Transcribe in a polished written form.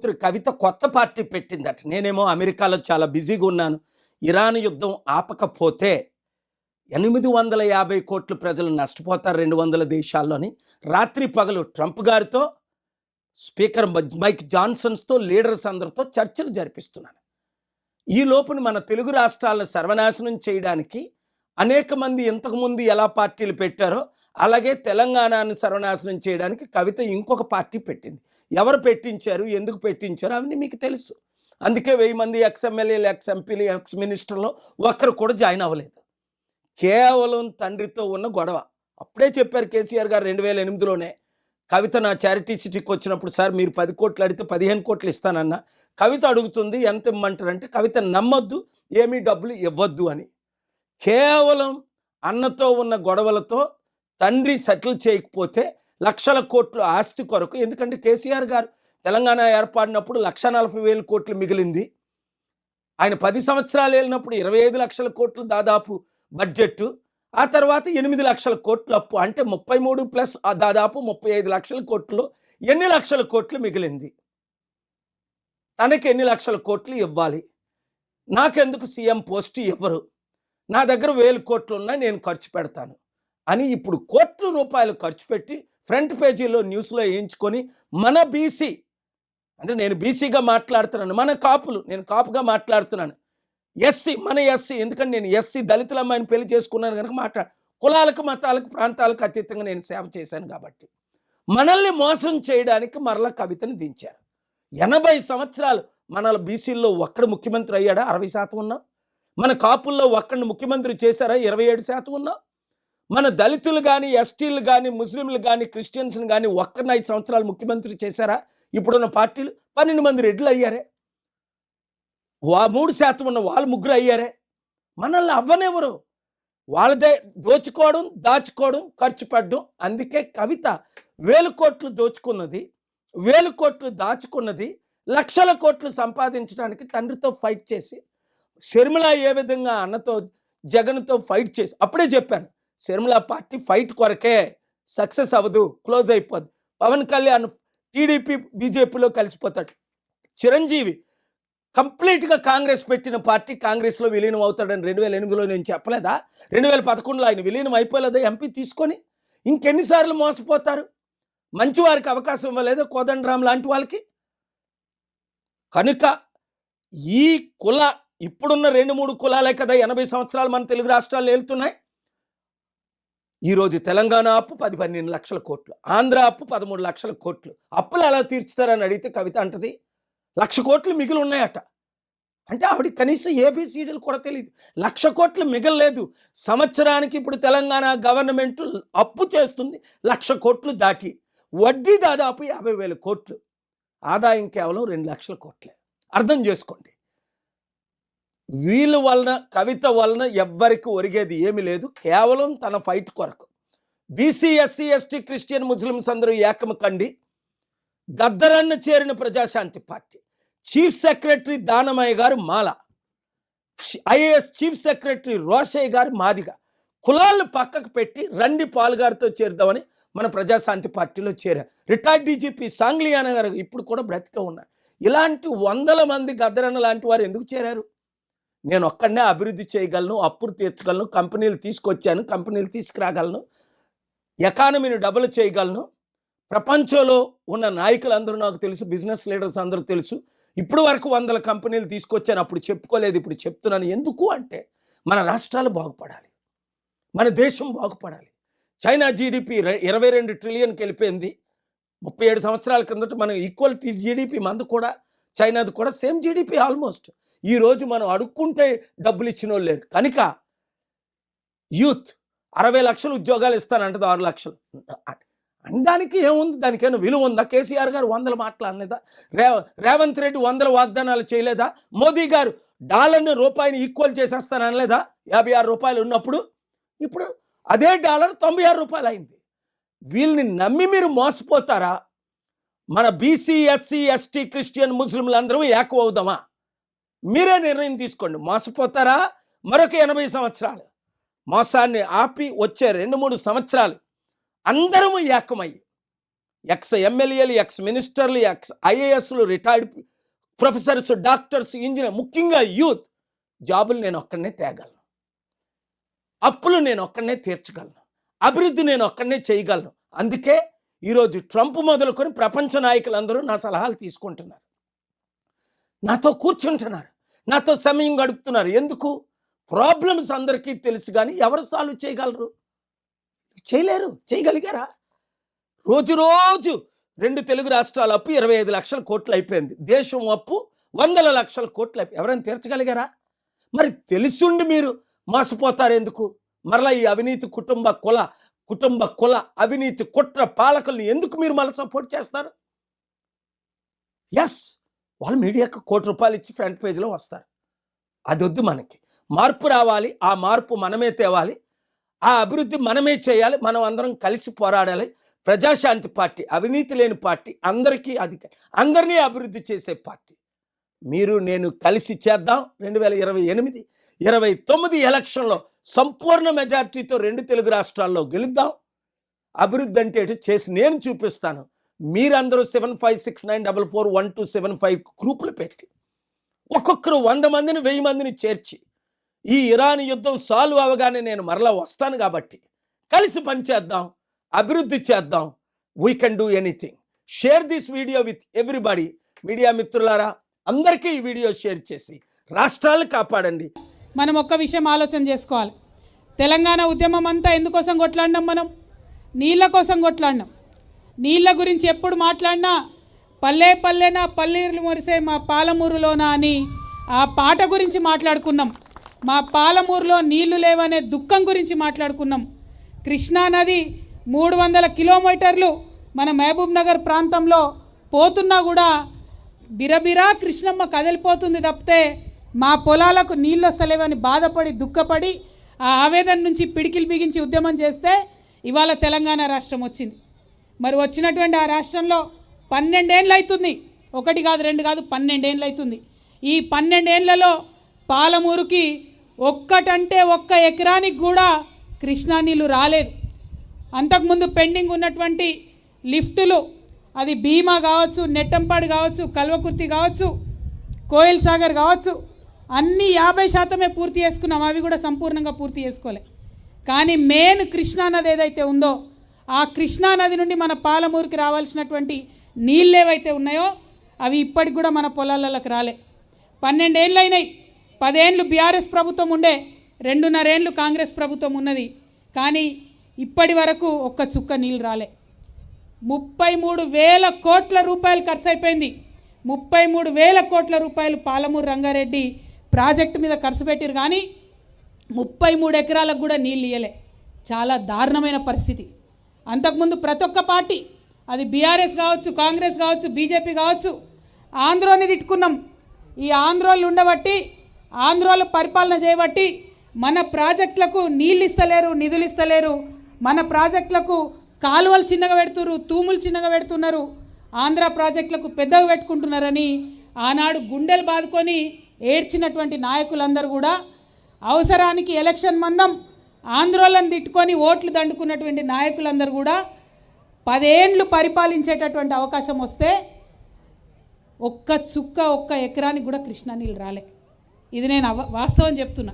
కూతురు కవిత కొత్త పార్టీ పెట్టిందట. నేనేమో అమెరికాలో చాలా బిజీగా ఉన్నాను. ఇరాన్ యుద్ధం ఆపకపోతే 850 కోట్ల ప్రజలు నష్టపోతారు 200 దేశాల్లోని. రాత్రి పగలు ట్రంప్ గారితో, స్పీకర్ మైక్ జాన్సన్స్తో, లీడర్స్ అందరితో చర్చలు జరిపిస్తున్నాను. ఈ లోపున మన తెలుగు రాష్ట్రాలను సర్వనాశనం చేయడానికి అనేక మంది ఇంతకుముందు ఎలా పార్టీలు పెట్టారో అలాగే తెలంగాణను సర్వనాశనం చేయడానికి కవిత ఇంకొక పార్టీ పెట్టింది. ఎవరు పెట్టించారు, ఎందుకు పెట్టించారు అవన్నీ మీకు తెలుసు. అందుకే 1000 మంది ఎక్స్ఎమ్మెల్యేలు, ఎక్స్ఎంపీలు, ఎక్స్ మినిస్టర్లు ఒక్కరు కూడా జాయిన్ అవ్వలేదు. కేవలం తండ్రితో ఉన్న గొడవ. అప్పుడే చెప్పారు కేసీఆర్ గారు 2008లోనే. కవిత నా చారిటీ సిటీకి వచ్చినప్పుడు, సార్ మీరు 10 కోట్లు అడిగితే 15 కోట్లు ఇస్తానన్నా. కవిత అడుగుతుంది ఎంత ఇమ్మంటారంటే, కవిత నమ్మొద్దు, ఏమీ డబ్బులు ఇవ్వద్దు అని. కేవలం అన్నతో ఉన్న గొడవలతో తండ్రి సెటిల్ చేయకపోతే లక్షల కోట్లు ఆస్తి కొరకు, ఎందుకంటే కేసీఆర్ గారు తెలంగాణ ఏర్పడినప్పుడు 1,40,000 కోట్లు మిగిలింది. ఆయన 10 సంవత్సరాలు వెళ్ళినప్పుడు 25 లక్షల కోట్లు దాదాపు బడ్జెట్. ఆ తర్వాత 8 లక్షల కోట్లు అప్పు. అంటే 33 ప్లస్ దాదాపు 35 లక్షల కోట్లు. ఎన్ని లక్షల కోట్లు మిగిలింది? తనకి ఎన్ని లక్షల కోట్లు ఇవ్వాలి? నాకెందుకు సీఎం పోస్ట్ ఇవ్వరు? నా దగ్గర 1000 కోట్లు ఉన్నాయి, నేను ఖర్చు పెడతాను అని ఇప్పుడు కోట్ల రూపాయలు ఖర్చు పెట్టి ఫ్రంట్ పేజీలో న్యూస్లో వేయించుకొని, మన బీసీ అంటే నేను బీసీగా మాట్లాడుతున్నాను, మన కాపులు, నేను కాపుగా మాట్లాడుతున్నాను, ఎస్సీ మన ఎస్సీ, ఎందుకంటే నేను ఎస్సీ దళితుల అమ్మాయిని పెళ్లి చేసుకున్నాను కనుక కులాలకు, మతాలకు, ప్రాంతాలకు అతీతంగా నేను సేవ చేశాను కాబట్టి మనల్ని మోసం చేయడానికి మరలా కవితని దించారు. 80 సంవత్సరాలు మన బీసీల్లో ఒక్కడు ముఖ్యమంత్రి అయ్యాడా? 60% ఉన్నాం. మన కాపుల్లో ఒక్కడిని ముఖ్యమంత్రి చేశారా? 27% ఉన్నాం. మన దళితులు కానీ, ఎస్టీలు కానీ, ముస్లింలు కానీ, క్రిస్టియన్స్ని కానీ ఒక్కరిని 5 సంవత్సరాలు ముఖ్యమంత్రి చేశారా? ఇప్పుడున్న పార్టీలు 12 మంది రెడ్లు అయ్యారే. 3% ఉన్న వాళ్ళు 3 అయ్యారే. మనల్ని అవ్వనెవరు? వాళ్ళదే దోచుకోవడం, దాచుకోవడం, ఖర్చు పెట్టడం. అందుకే కవిత 1000 కోట్లు దోచుకున్నది, 1000 కోట్లు దాచుకున్నది, లక్షల కోట్లు సంపాదించడానికి తండ్రితో ఫైట్ చేసి, శర్మిల ఏ విధంగా అన్నతో జగన్తో ఫైట్ చేసి, అప్పుడే చెప్పాను శర్మిల పార్టీ ఫైట్ కొరకే, సక్సెస్ అవ్వదు, క్లోజ్ అయిపోద్ది. పవన్ కళ్యాణ్ టీడీపీ బీజేపీలో కలిసిపోతాడు. చిరంజీవి కంప్లీట్గా కాంగ్రెస్ పెట్టిన పార్టీ కాంగ్రెస్లో విలీనం అవుతాడని 2008లో నేను చెప్పలేదా? 2011లో ఆయన విలీనం అయిపోలేదా ఎంపీ తీసుకొని? ఇంకెన్నిసార్లు మోసపోతారు? మంచి వారికి అవకాశం ఇవ్వలేదా కోదండరామ్ లాంటి వాళ్ళకి? కనుక ఈ ఇప్పుడున్న 2-3 కులాలే కదా 80 సంవత్సరాలు మన తెలుగు రాష్ట్రాలు వెళ్తున్నాయి. ఈరోజు తెలంగాణ అప్పు 10-12 లక్షల కోట్లు, ఆంధ్ర అప్పు 13 లక్షల కోట్లు. అప్పులు ఎలా తీర్చుతారని అడిగితే కవిత అంటది 1,00,000 కోట్లు మిగిలి ఉన్నాయట. అంటే ఆవిడ కనీసం ఏబిసిడీలు కూడా తెలియదు. 1,00,000 కోట్లు మిగలలేదు. సంవత్సరానికి ఇప్పుడు తెలంగాణ గవర్నమెంట్ అప్పు చేస్తుంది 1,00,000 కోట్లు దాటి, వడ్డీ దాదాపు 50,000 కోట్లు, ఆదాయం కేవలం 2 లక్షల కోట్లే. అర్థం చేసుకోండి. వీళ్ళ వలన, కవిత వలన ఎవ్వరికి ఒరిగేది ఏమీ లేదు. కేవలం తన ఫైట్ కొరకు BC, SC, ST, Christian, Muslims అందరూ ఏకము కండి గద్దరన్న చేరిన Prajashanti party chief secretary Danamayya గారు Mala, IAS chief secretary Rosaiah గారు మాదిగ. కులాలను పక్కకు పెట్టి రండి పాల్గారితో చేరుదామని మన ప్రజాశాంతి పార్టీలో చేరారు. రిటైర్డ్ డీజీపీ సాంగ్లియానా గారు ఇప్పుడు కూడా బ్రతికే ఉన్నారు. ఇలాంటి 100 మంది గద్దరన్న లాంటి వారు ఎందుకు చేరారు? నేను ఒక్కడనే అభివృద్ధి చేయగలను, అప్పులు తీర్చగలను, కంపెనీలు తీసుకొచ్చాను, కంపెనీలు తీసుకురాగలను, ఎకానమీని డబుల్ చేయగలను. ప్రపంచంలో ఉన్న నాయకులందరూ నాకు తెలుసు, బిజినెస్ లీడర్స్ అందరూ తెలుసు. ఇప్పుడు వరకు 100 కంపెనీలు తీసుకొచ్చాను, అప్పుడు చెప్పుకోలేదు, ఇప్పుడు చెప్తున్నాను. ఎందుకు అంటే మన రాష్ట్రాలు బాగుపడాలి, మన దేశం బాగుపడాలి. చైనా జీడిపి 22 ట్రిలియన్కి వెళ్ళిపోయింది 37 సంవత్సరాల కిందట. మనం ఈక్వల్ జీడిపి మంది కూడా, చైనాది కూడా సేమ్ జీడిపి ఆల్మోస్ట్. ఈరోజు మనం అడుక్కుంటే డబ్బులు ఇచ్చిన వాళ్ళు లేరు. కనుక యూత్ 60 లక్షలు ఉద్యోగాలు ఇస్తానంటది, 6 లక్షలు అనడానికి ఏముంది? దానికైనా విలువ ఉందా? కేసీఆర్ గారు 100 మాటలు అనలేదా? రేవంత్ రెడ్డి 100 వాగ్దానాలు చేయలేదా? మోదీ గారు డాలర్ని రూపాయిని ఈక్వల్ చేసేస్తాను అనలేదా? 56 రూపాయలు ఉన్నప్పుడు ఇప్పుడు అదే డాలర్ 96 రూపాయలు అయింది. వీళ్ళని నమ్మి మీరు మోసపోతారా? మన బీసీ, ఎస్సీ, ఎస్టీ, క్రిస్టియన్, ముస్లింలు అందరూ ఏకం అవుదామా? మీరే నిర్ణయం తీసుకోండి. మోసపోతారా? మరొక 80 సంవత్సరాలు మోసాన్ని ఆపి వచ్చే 2-3 సంవత్సరాలు అందరము ఏకమయ్యి ఎక్స్ ఎమ్మెల్యేలు, ఎక్స్ మినిస్టర్లు, ఎక్స్ ఐఏఎస్లు, రిటైర్డ్ ప్రొఫెసర్స్, డాక్టర్స్, ఇంజనీర్, ముఖ్యంగా యూత్ జాబులు నేను ఒక్కడనే తేగలను, అప్పులు నేను ఒక్కడనే తీర్చగలను, అభివృద్ధి నేను ఒక్కడనే చేయగలను. అందుకే ఈరోజు ట్రంప్ మొదలుకొని ప్రపంచ నాయకులందరూ నా సలహాలు తీసుకుంటున్నారు, నాతో కూర్చుంటున్నారు, నాతో సమయం గడుపుతున్నారు. ఎందుకు? ప్రాబ్లమ్స్ అందరికీ తెలుసు, కానీ ఎవరు సాల్వ్ చేయగలరు? చేయలేరు. చేయగలిగారా? రోజు 2 తెలుగు రాష్ట్రాల అప్పు 25 లక్షల కోట్లు అయిపోయింది. దేశం అప్పు 100 లక్షల కోట్లు అయిపోయి ఎవరైనా తీర్చగలిగారా? మరి తెలుసుండి మీరు మోసపోతారు ఎందుకు? మరలా ఈ అవినీతి కుటుంబ కుల అవినీతి కుట్ర పాలకుల్ని ఎందుకు మీరు మళ్ళీ సపోర్ట్ చేస్తారు? ఎస్, వాళ్ళు మీడియాకు ₹1 ఇచ్చి ఫ్రంట్ పేజ్లో వస్తారు. అది వద్దు. మనకి మార్పు రావాలి. ఆ మార్పు మనమే తేవాలి. ఆ అభివృద్ధి మనమే చేయాలి. మనం అందరం కలిసి పోరాడాలి. ప్రజాశాంతి పార్టీ, అవినీతి లేని పార్టీ, అందరినీ అభివృద్ధి చేసే పార్టీ. మీరు నేను కలిసి చేద్దాం. 2028, 29 ఎలక్షన్లో సంపూర్ణ మెజారిటీతో 2 తెలుగు రాష్ట్రాల్లో గెలుద్దాం. అభివృద్ధి అంటే చేసి నేను చూపిస్తాను. మీరందరూ 7569441275 గ్రూపులు పెట్టి ఒక్కొక్కరు 100 మందిని 1000 మందిని చేర్చి ఈ ఇరాన్ యుద్ధం సాల్వ్ అవగానే నేను మరలా వస్తాను. కాబట్టి కలిసి పనిచేద్దాం, అభివృద్ధి చేద్దాం. We can do anything. Share this video with everybody. Media మిత్రులారా, అందరికీ ఈ వీడియో షేర్ చేసి రాష్ట్రాలు కాపాడండి. మనం ఒక్క విషయం ఆలోచన చేసుకోవాలి. తెలంగాణ ఉద్యమం అంతా ఎందుకోసం కొట్లాడినాం? మనం నీళ్ళ కోసం కొట్లాడినాం. నీళ్ళ గురించి ఎప్పుడు మాట్లాడినా పల్లె పల్లెన పల్లెలు మొరిసే మా పాలమూరులోనా అని ఆ పాట గురించి మాట్లాడుకున్నాం. మా పాలమూరులో నీళ్లు లేవనే దుఃఖం గురించి మాట్లాడుకున్నాం. కృష్ణానది 300 కిలోమీటర్లు మన మహబూబ్ నగర్ ప్రాంతంలో పోతున్నా కూడా బిరబిరా కృష్ణమ్మ కదిలిపోతుంది తప్పితే మా పొలాలకు నీళ్ళు వస్తలేవని బాధపడి దుఃఖపడి ఆ ఆవేదన నుంచి పిడికిలు బిగించి ఉద్యమం చేస్తే ఇవాళ తెలంగాణ రాష్ట్రం వచ్చింది. మరి వచ్చినటువంటి ఆ రాష్ట్రంలో 12 ఏళ్ళు అవుతుంది. 1 కాదు 2 కాదు 12 ఏళ్ళు అవుతుంది. ఈ 12 ఏళ్లలో పాలమూరుకి ఒక్కటంటే 1 ఎకరానికి కూడా కృష్ణా నీళ్ళు రాలేదు. అంతకుముందు పెండింగ్ ఉన్నటువంటి లిఫ్టులు, అది భీమా కావచ్చు, నెట్టంపాడు కావచ్చు, కల్వకుర్తి కావచ్చు, కోయిల్ సాగర్ కావచ్చు, అన్నీ 50% పూర్తి చేసుకున్నాం. అవి కూడా సంపూర్ణంగా పూర్తి చేసుకోలే. కానీ మెయిన్ కృష్ణానది ఏదైతే ఉందో ఆ కృష్ణానది నుండి మన పాలమూరుకి రావాల్సినటువంటి నీళ్ళు ఏవైతే ఉన్నాయో అవి ఇప్పటికి కూడా మన పొలాలలోకి రాలే. 12 ఏళ్ళు అయినాయి. 10 ఏళ్ళు బీఆర్ఎస్ ప్రభుత్వం ఉండే, 2.5 ఏళ్ళు కాంగ్రెస్ ప్రభుత్వం ఉన్నది. కానీ ఇప్పటి వరకు ఒక్క చుక్క నీళ్ళు రాలే. 33,000 కోట్ల రూపాయలు ఖర్చు అయిపోయింది. 33,000 కోట్ల రూపాయలు పాలమూరు రంగారెడ్డి ప్రాజెక్టు మీద ఖర్చు పెట్టిరు, కానీ 33 ఎకరాలకు కూడా నీళ్ళు ఇయ్యలే. చాలా దారుణమైన పరిస్థితి. అంతకుముందు ప్రతి ఒక్క పార్టీ, అది బీఆర్ఎస్ కావచ్చు, కాంగ్రెస్ కావచ్చు, బీజేపీ కావచ్చు, ఆంధ్రోని తిట్టుకున్నాం. ఈ ఆంధ్రోళ్ళు ఉండబట్టి, ఆంధ్రోలు పరిపాలన చేయబట్టి మన ప్రాజెక్టులకు నీళ్ళు ఇస్తలేరు, నిధులు ఇస్తలేరు. మన ప్రాజెక్టులకు కాలువలు చిన్నగా పెడుతున్నారు, తూములు చిన్నగా పెడుతున్నారు, ఆంధ్ర ప్రాజెక్టులకు పెద్దగా పెట్టుకుంటున్నారని ఆనాడు గుండెలు బాదుకొని ఏడ్చినటువంటి నాయకులందరూ కూడా అవసరానికి ఎలక్షన్ మందం ఆంధ్రోలను తిట్టుకొని ఓట్లు దండుకున్నటువంటి నాయకులందరూ కూడా 10 ఏళ్ళు పరిపాలించేటటువంటి అవకాశం వస్తే ఒక్క ఎకరానికి కూడా కృష్ణా నీళ్ళు రాలే. ఇది నేను వాస్తవం చెప్తున్నా.